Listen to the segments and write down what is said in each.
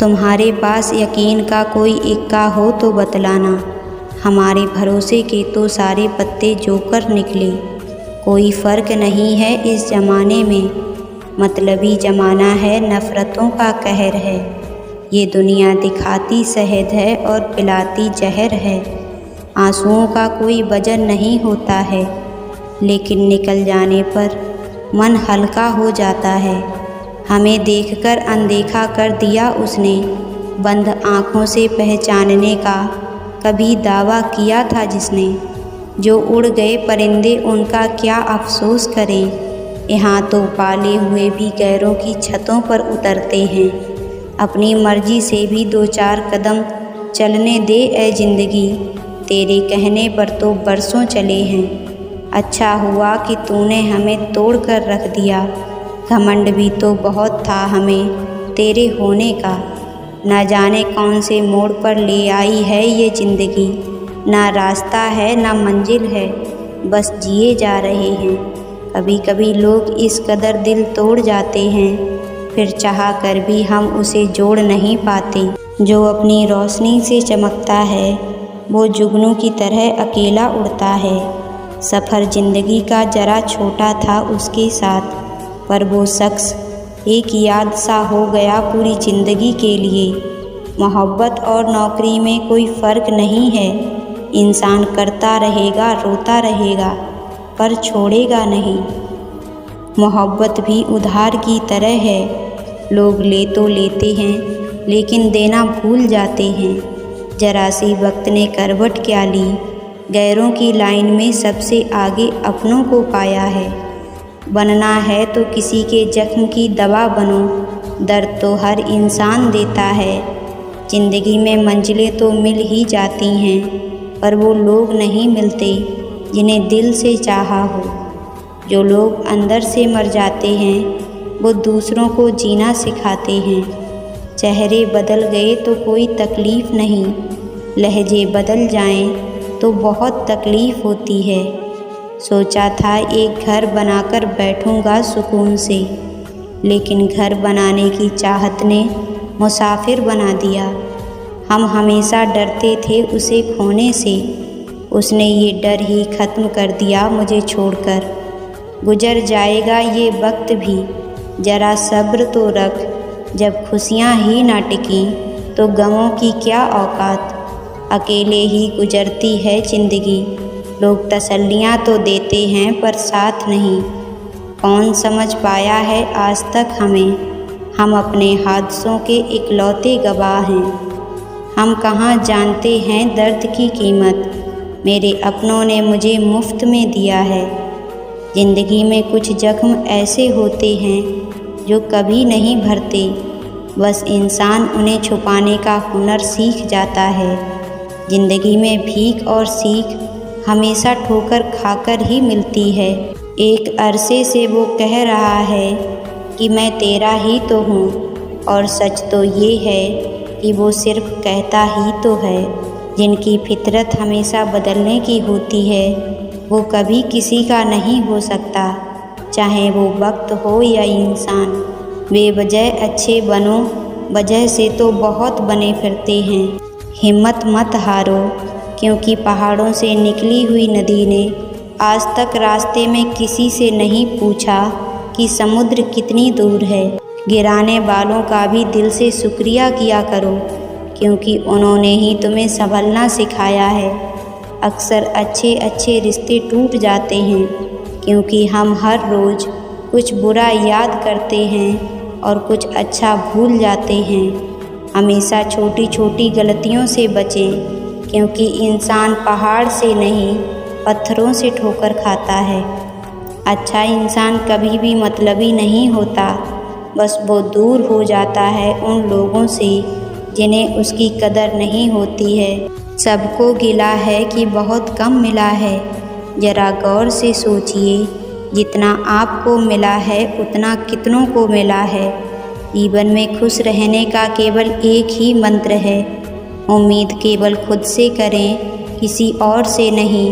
तुम्हारे पास यकीन का कोई इक्का हो तो बतलाना, हमारे भरोसे के तो सारे पत्ते जोकर निकले। कोई फ़र्क नहीं है इस ज़माने में, मतलबी ज़माना है, नफ़रतों का कहर है। ये दुनिया दिखाती शहद है और पिलाती जहर है। आंसुओं का कोई वजन नहीं होता है, लेकिन निकल जाने पर मन हल्का हो जाता है। हमें देखकर अनदेखा कर दिया उसने, बंद आँखों से पहचानने का कभी दावा किया था जिसने। जो उड़ गए परिंदे उनका क्या अफसोस करें, यहाँ तो पाले हुए भी गैरों की छतों पर उतरते हैं। अपनी मर्जी से भी दो चार कदम चलने दे ए ज़िंदगी, तेरे कहने पर तो बरसों चले हैं। अच्छा हुआ कि तूने हमें तोड़ कर रख दिया, घमंड भी तो बहुत था हमें तेरे होने का। ना जाने कौन से मोड़ पर ले आई है ये ज़िंदगी, ना रास्ता है ना मंजिल है, बस जिए जा रहे हैं। कभी कभी लोग इस कदर दिल तोड़ जाते हैं, फिर चाह कर भी हम उसे जोड़ नहीं पाते। जो अपनी रोशनी से चमकता है वो जुगनू की तरह अकेला उड़ता है। सफ़र ज़िंदगी का ज़रा छोटा था उसके साथ, पर वो शख्स एक याद सा हो गया पूरी ज़िंदगी के लिए। मोहब्बत और नौकरी में कोई फ़र्क नहीं है, इंसान करता रहेगा रोता रहेगा पर छोड़ेगा नहीं। मोहब्बत भी उधार की तरह है, लोग ले तो लेते हैं लेकिन देना भूल जाते हैं। जरा सी वक्त ने करवट क्या ली, गैरों की लाइन में सबसे आगे अपनों को पाया है। बनना है तो किसी के जख्म की दवा बनो, दर्द तो हर इंसान देता है। ज़िंदगी में मंजिलें तो मिल ही जाती हैं, पर वो लोग नहीं मिलते जिन्हें दिल से चाहा हो। जो लोग अंदर से मर जाते हैं वो दूसरों को जीना सिखाते हैं। चेहरे बदल गए तो कोई तकलीफ़ नहीं, लहजे बदल जाएं तो बहुत तकलीफ़ होती है। सोचा था एक घर बनाकर बैठूंगा सुकून से, लेकिन घर बनाने की चाहत ने मुसाफिर बना दिया। हम हमेशा डरते थे उसे खोने से, उसने ये डर ही ख़त्म कर दिया मुझे छोड़कर। गुजर जाएगा ये वक्त भी, ज़रा सब्र तो रख, जब खुशियाँ ही ना टिकी तो गमों की क्या औकात। अकेले ही गुजरती है ज़िंदगी, लोग तसल्लियाँ तो देते हैं पर साथ नहीं। कौन समझ पाया है आज तक हमें, हम अपने हादसों के इकलौते गवाह हैं। हम कहाँ जानते हैं दर्द की कीमत, मेरे अपनों ने मुझे मुफ्त में दिया है। ज़िंदगी में कुछ जख्म ऐसे होते हैं जो कभी नहीं भरते, बस इंसान उन्हें छुपाने का हुनर सीख जाता है। ज़िंदगी में भीख और सीख हमेशा ठोकर खाकर ही मिलती है। एक अरसे से वो कह रहा है कि मैं तेरा ही तो हूँ, और सच तो ये है कि वो सिर्फ कहता ही तो है। जिनकी फितरत हमेशा बदलने की होती है वो कभी किसी का नहीं हो सकता, चाहे वो वक्त हो या इंसान। बेवजह अच्छे बनो, वजह से तो बहुत बने फिरते हैं। हिम्मत मत हारो, क्योंकि पहाड़ों से निकली हुई नदी ने आज तक रास्ते में किसी से नहीं पूछा कि समुद्र कितनी दूर है। गिराने वालों का भी दिल से शुक्रिया किया करो, क्योंकि उन्होंने ही तुम्हें संभलना सिखाया है। अक्सर अच्छे अच्छे रिश्ते टूट जाते हैं, क्योंकि हम हर रोज़ कुछ बुरा याद करते हैं और कुछ अच्छा भूल जाते हैं। हमेशा छोटी छोटी गलतियों से बचें, क्योंकि इंसान पहाड़ से नहीं पत्थरों से ठोकर खाता है। अच्छा इंसान कभी भी मतलबी नहीं होता, बस वो दूर हो जाता है उन लोगों से जिन्हें उसकी कदर नहीं होती है। सबको गिला है कि बहुत कम मिला है, ज़रा गौर से सोचिए, जितना आपको मिला है उतना कितनों को मिला है। जीवन में खुश रहने का केवल एक ही मंत्र है, उम्मीद केवल खुद से करें, किसी और से नहीं।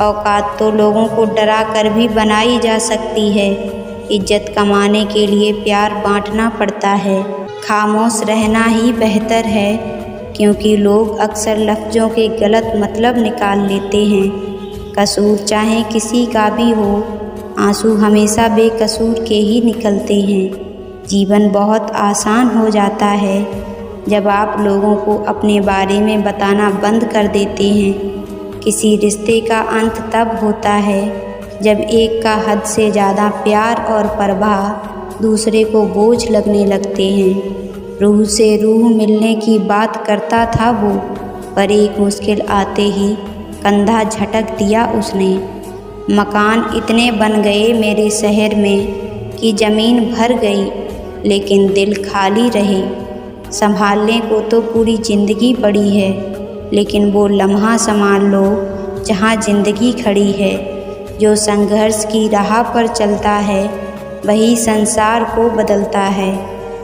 औकात तो लोगों को डरा कर भी बनाई जा सकती है, इज्जत कमाने के लिए प्यार बांटना पड़ता है। खामोश रहना ही बेहतर है, क्योंकि लोग अक्सर लफ्ज़ों के गलत मतलब निकाल लेते हैं। कसूर चाहे किसी का भी हो, आंसू हमेशा बेकसूर के ही निकलते हैं। जीवन बहुत आसान हो जाता है जब आप लोगों को अपने बारे में बताना बंद कर देते हैं। किसी रिश्ते का अंत तब होता है जब एक का हद से ज़्यादा प्यार और परवाह दूसरे को बोझ लगने लगते हैं। रूह से रूह मिलने की बात करता था वो, पर एक मुश्किल आते ही कंधा झटक दिया उसने। मकान इतने बन गए मेरे शहर में कि ज़मीन भर गई, लेकिन दिल खाली रहे। संभालने को तो पूरी ज़िंदगी पड़ी है, लेकिन वो लम्हा संभाल लो जहाँ ज़िंदगी खड़ी है। जो संघर्ष की राह पर चलता है वही संसार को बदलता है।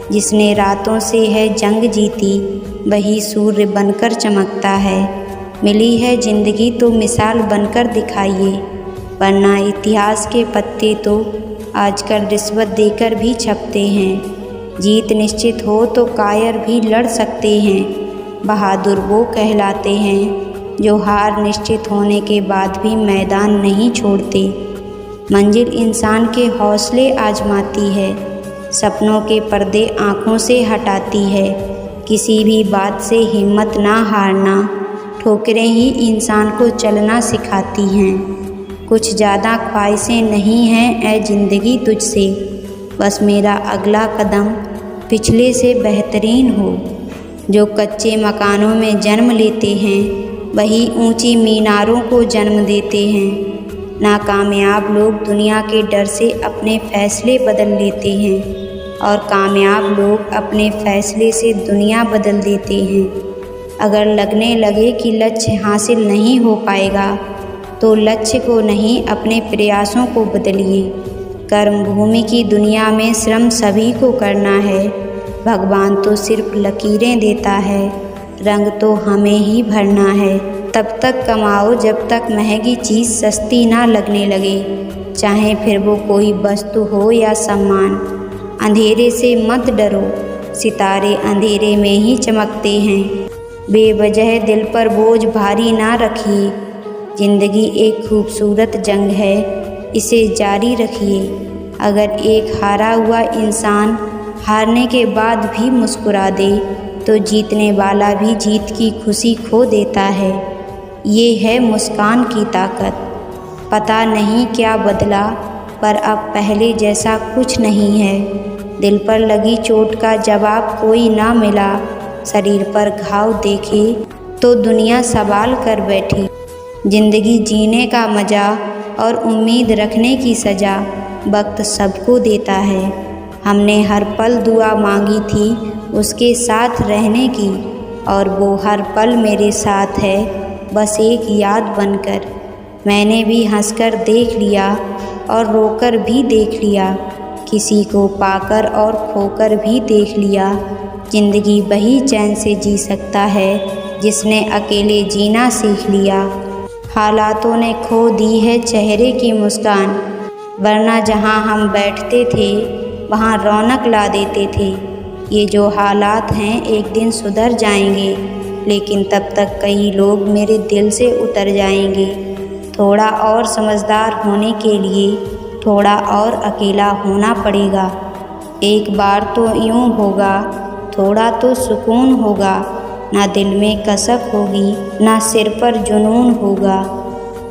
जिसने रातों से है जंग जीती वही सूर्य बनकर चमकता है। मिली है ज़िंदगी तो मिसाल बनकर दिखाइए, वरना इतिहास के पत्ते तो आजकल रिश्वत देकर भी छपते हैं। जीत निश्चित हो तो कायर भी लड़ सकते हैं। बहादुर वो कहलाते हैं जो हार निश्चित होने के बाद भी मैदान नहीं छोड़ते। मंजिल इंसान के हौसले आजमाती है, सपनों के पर्दे आँखों से हटाती है। किसी भी बात से हिम्मत ना हारना, ठोकरें ही इंसान को चलना सिखाती हैं। कुछ ज़्यादा ख्वाहिशें नहीं हैं ऐ ज़िंदगी तुझसे, बस मेरा अगला कदम पिछले से बेहतरीन हो। जो कच्चे मकानों में जन्म लेते हैं वही ऊंची मीनारों को जन्म देते हैं। नाकामयाब लोग दुनिया के डर से अपने फ़ैसले बदल लेते हैं, और कामयाब लोग अपने फ़ैसले से दुनिया बदल देते हैं। अगर लगने लगे कि लक्ष्य हासिल नहीं हो पाएगा, तो लक्ष्य को नहीं अपने प्रयासों को बदलिए। कर्मभूमि की दुनिया में श्रम सभी को करना है। भगवान तो सिर्फ लकीरें देता है, रंग तो हमें ही भरना है। तब तक कमाओ जब तक महंगी चीज़ सस्ती ना लगने लगे, चाहे फिर वो कोई वस्तु हो या सम्मान। अंधेरे से मत डरो, सितारे अंधेरे में ही चमकते हैं। बेवजह दिल पर बोझ भारी ना रखिए। ज़िंदगी एक खूबसूरत जंग है, इसे जारी रखिए। अगर एक हारा हुआ इंसान हारने के बाद भी मुस्कुरा दे, तो जीतने वाला भी जीत की खुशी खो देता है। ये है मुस्कान की ताकत। पता नहीं क्या बदला, पर अब पहले जैसा कुछ नहीं है। दिल पर लगी चोट का जवाब कोई ना मिला। शरीर पर घाव देखे तो दुनिया सवाल कर बैठी। ज़िंदगी जीने का मज़ा और उम्मीद रखने की सज़ा वक्त सबको देता है। हमने हर पल दुआ मांगी थी उसके साथ रहने की, और वो हर पल मेरे साथ है बस एक याद बनकर। मैंने भी हंसकर देख लिया और रोकर भी देख लिया, किसी को पाकर और खोकर भी देख लिया। ज़िंदगी वही चैन से जी सकता है जिसने अकेले जीना सीख लिया। हालातों ने खो दी है चेहरे की मुस्कान, वरना जहाँ हम बैठते थे वहाँ रौनक ला देते थे। ये जो हालात हैं एक दिन सुधर जाएंगे, लेकिन तब तक कई लोग मेरे दिल से उतर जाएंगे। थोड़ा और समझदार होने के लिए थोड़ा और अकेला होना पड़ेगा। एक बार तो यूँ होगा, थोड़ा तो सुकून होगा। ना दिल में कसक होगी, ना सिर पर जुनून होगा।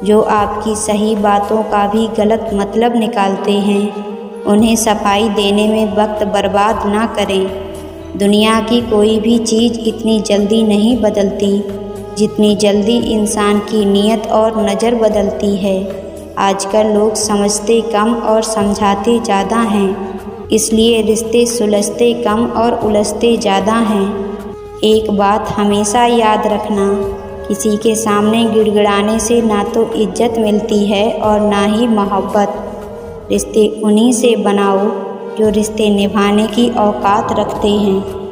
जो आपकी सही बातों का भी गलत मतलब निकालते हैं, उन्हें सफाई देने में वक्त बर्बाद ना करें। दुनिया की कोई भी चीज़ इतनी जल्दी नहीं बदलती जितनी जल्दी इंसान की नीयत और नज़र बदलती है। आजकल लोग समझते कम और समझाते ज़्यादा हैं, इसलिए रिश्ते सुलझते कम और उलझते ज़्यादा हैं। एक बात हमेशा याद रखना, किसी के सामने गिड़गिड़ाने से ना तो इज्जत मिलती है और ना ही मोहब्बत। रिश्ते उन्हीं से बनाओ जो रिश्ते निभाने की औकात रखते हैं।